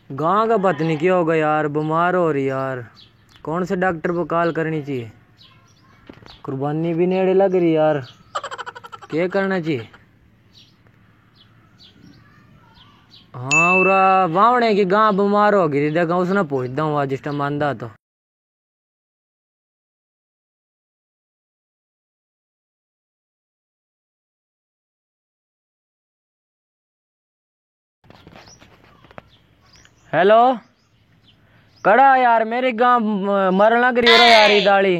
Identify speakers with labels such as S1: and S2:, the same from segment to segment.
S1: गाँव का पता नहीं क्या होगा यार, बीमार हो रही यार। कौन से डॉक्टर को कॉल करनी चाहिए? कुर्बानी भी नेड़े लग रही यार, क्या करना चाहिए? हाँ उरा वावणे की गाँ बीमार हो गई, देखा उसने पूछता हूँ जिस टाइम आंदा तो। हेलो कड़ा यार, मेरी गाँव मरन लग रही हो यार। ये दाली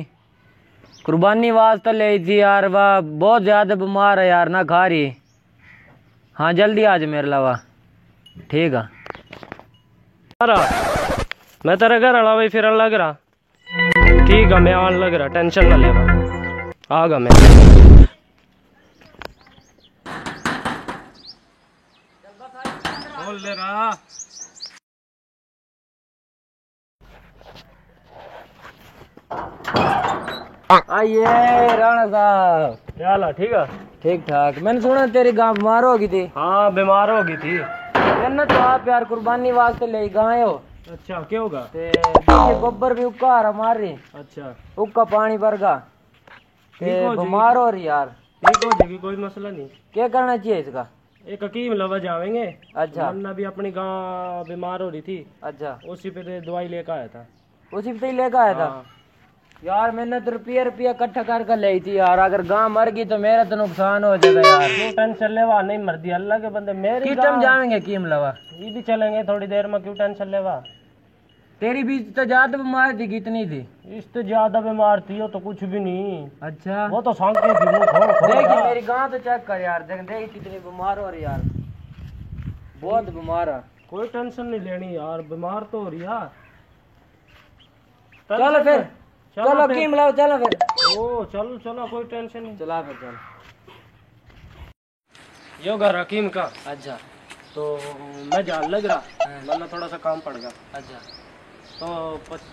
S1: कुर्बानी वास्ते ले थी यार, वाह बहुत ज्यादा बीमार है यार, ना खा रही। हाँ जल्दी आज मेरे लवा, ठीक है।
S2: मैं तेरे घर आला भाई फिर लग रहा, ठीक है मैं आने लग रहा, टेंशन ना ले, आगा मैं। बोल ले रहा
S1: आइए राणा साहब,
S2: क्या हाल है? ठीक है
S1: ठीक ठाक। मैंने सुना तेरी गाँव बीमार हो गई थी।
S2: हाँ बीमार हो गई थी।
S1: मैंने तो आप यार कुर्बानी वास्ते ले गाय हो।
S2: अच्छा क्या होगा?
S1: गोबर भी उक्का आ रहा मार रही।
S2: अच्छा
S1: उक्का पानी भर गा, बीमार हो रही यार।
S2: ठीक हो जाएगी, कोई मसला नहीं।
S1: क्या करना चाहिए इसका?
S2: एक हकीम लवा जाएंगे।
S1: अच्छा
S2: वरना भी अपनी गाँ बीमार हो रही थी।
S1: अच्छा,
S2: उसी पे दवाई लेकर आया था।
S1: उसी पे लेकर आया था।
S2: हाँ।
S1: यार मैंने तो रुपया इकट्ठा कर ली थी यार, अगर गांव मर गई तो मेरा तो नुकसान हो जाएगा यार।
S2: क्यों टेंशन लेवा, नहीं मर्दी अल्लाह के बंदे मेरे
S1: किटम जाएंगे कीम लवा,
S2: ये भी चलेंगे थोड़ी देर में, क्यों टेंशन लेवा।
S1: तेरी भी तो ज्यादा बीमार थी, कितनी थी?
S2: इससे ज्यादा बीमार थी, तो कुछ भी नहीं।
S1: अच्छा
S2: वो तो सांके थी, मुंह खोल खोल
S1: देख
S2: रहा।
S1: मेरी गांव तो चेक कर यार, देख देख कितनी बीमार हो रही यार, बहुत बीमार है।
S2: कोई टेंशन नहीं लेनी यार, बीमार तो हो रही है।
S1: चलो फिर, चलो कीम लाओ, चलो फिर।
S2: ओ चलो चलो, कोई टेंशन नहीं,
S1: चला फिर चलो।
S2: यो घर हकीम का।
S1: अच्छा
S2: तो मैं जान लग रहा, वरना थोड़ा सा काम पड़ गया।
S1: अच्छा,
S2: तो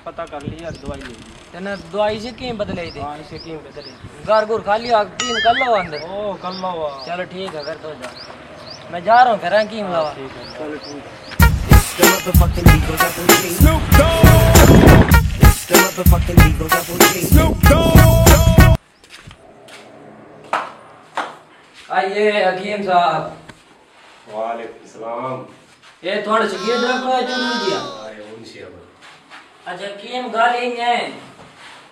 S2: पता कर लिया, दवाई ले ली।
S1: तेने दवाई से कीम बदलाई थी?
S2: हाँ इसे कीम बदली।
S1: घर घुर खाली कीम कर लो अंदर।
S2: ओ कर लो।
S1: चलो ठीक है फिर, तो जा मैं जा रहा हूँ फिर, कीम लावा।
S2: ठीक है चलो ठीक है।
S1: आइए हकीम साहब।
S3: वालेकुम सलाम।
S1: ये थोड़ा सकीद रखो है चुन दिया। अच्छा कीम गाली है,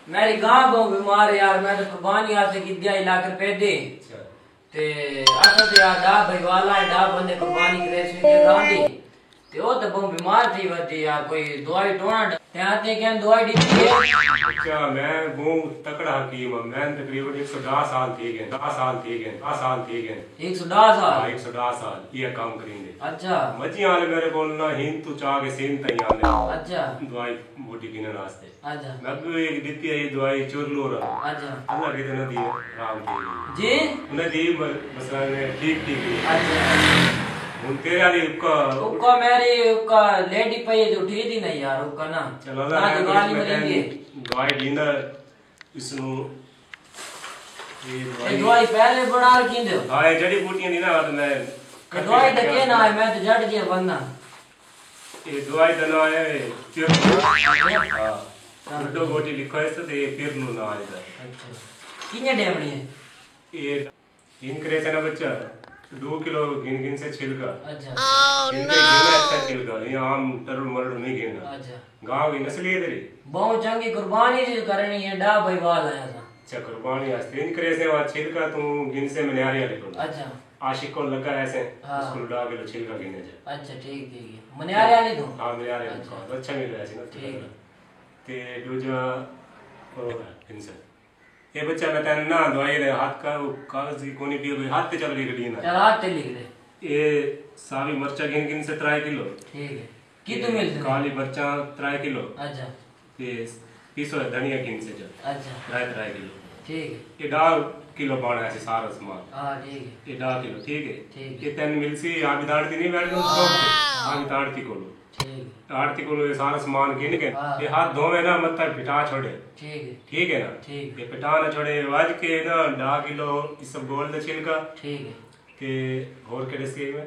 S1: मेरी गांव बहुत बीमार है यार, मैं तो कुर्बानी आपसे की दिया लाख रुपए दे ते अच्छा तो यार डा भाई वाला है, डा बंदे कुर्बानी करे से गांधी ते वो तो बहुत बीमार थी वती यार, कोई दवाई टोना ते आते क्या दवाई दी है।
S3: अच्छा मैं बहुत तकड़ा हकीम हूं, मैं तकरीबन 110 साल थी गए, 10 साल थी गए, 10 साल थी गए।
S1: 110 साल?
S3: 110 साल ये काम करेंगे।
S1: अच्छा
S3: मजी आले मेरे बोलना हिंद तू चाह के सीन तई आले।
S1: अच्छा
S3: दवाई बूटी गिनने वास्ते।
S1: अच्छा
S3: मैं भी एक दी है ये दवाई चुर लो रहा।
S1: अच्छा
S3: अल्लाह के दिन दी राम की
S1: जी
S3: उन्हें दी मसला ने ठीक ठीक।
S1: अच्छा
S3: उन तेरे वाली
S1: उका मेरी उका लेडी पे जो उठी थी नहीं यार, उका ना
S3: चलो
S1: ना दिवाली में लेंगे
S3: दवाई दीना इसनु
S1: ये दवाई पहले बना रखी दो।
S3: हाँ ये जड़ी बूटियां दी ना, तो मैं
S1: दवाई टके ना है, मैं तो जड़ दिया बनना।
S3: ये दवाई दना है फिर हाँ दो गोटी लिखो है तो ये फिर नु ना है।
S1: अच्छा कितने डेमणी है
S3: ये इन करे से ना बच्चा 2 किलो गिन गिन से छिलका।
S1: अच्छा
S3: छिलका गिनना अच्छा छिलका, ये आम तरु मरड़ नहीं गिनना।
S1: अच्छा
S3: गांव की नस्ल है तेरी
S1: बहुत चंगी कुर्बानी जी करनी है, डा भाई वाल आया था।
S3: अच्छा कुर्बानी आस्ते इन करे से वहां छिलका तू गिन से में आ लिखो।
S1: अच्छा
S3: आशिक को लगा ऐसे
S1: हाँ।
S3: उसको उड़ा के छिलका गिने जा।
S1: अच्छा ठीक ठीक है, मनियारे वाली तो
S3: हाँ मेरे आ रहे तो अच्छा मिल रहा है ना।
S1: ठीक है
S3: ते दूजा और इनसे ये बच्चा कहता है ना दवाई दे हाथ का कागज की कोनी पियो हाथ पे चल लिख ली ना।
S1: चल हाथ पे लिख दे।
S3: ये सावी मिर्चा गिन गिन से 3 किलो।
S1: ठीक है कितने मिलते हैं?
S3: काली मिर्चा 3 किलो।
S1: अच्छा
S3: ये पीसो है धनिया गिन से जो
S1: अच्छा
S3: 3 किलो।
S1: ठीक है
S3: ये 1.5 किलो पाना है सारा सामान।
S1: हाँ ठीक है
S3: ये 1.5 किलो ठीक है।
S1: ठीक
S3: ये 3 मिलसी आगे दाड़ती नहीं बैठ गई आगे दाड़ती को
S1: ठीक
S3: आरती को ये सारा सामान गिन के
S1: हाँ।
S3: ये हाथ धोवे ना मत पिटा छोड़े।
S1: ठीक है
S3: ठीक है ना।
S1: ठीक
S3: ये पिटा ना छोड़े वाज के ना 1.5 किलो इस सब गोल द छिलका
S1: ठीक है
S3: के और के डिस्के में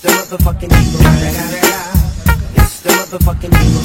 S4: It's the motherfucking eagle. It's the motherfucking eagle.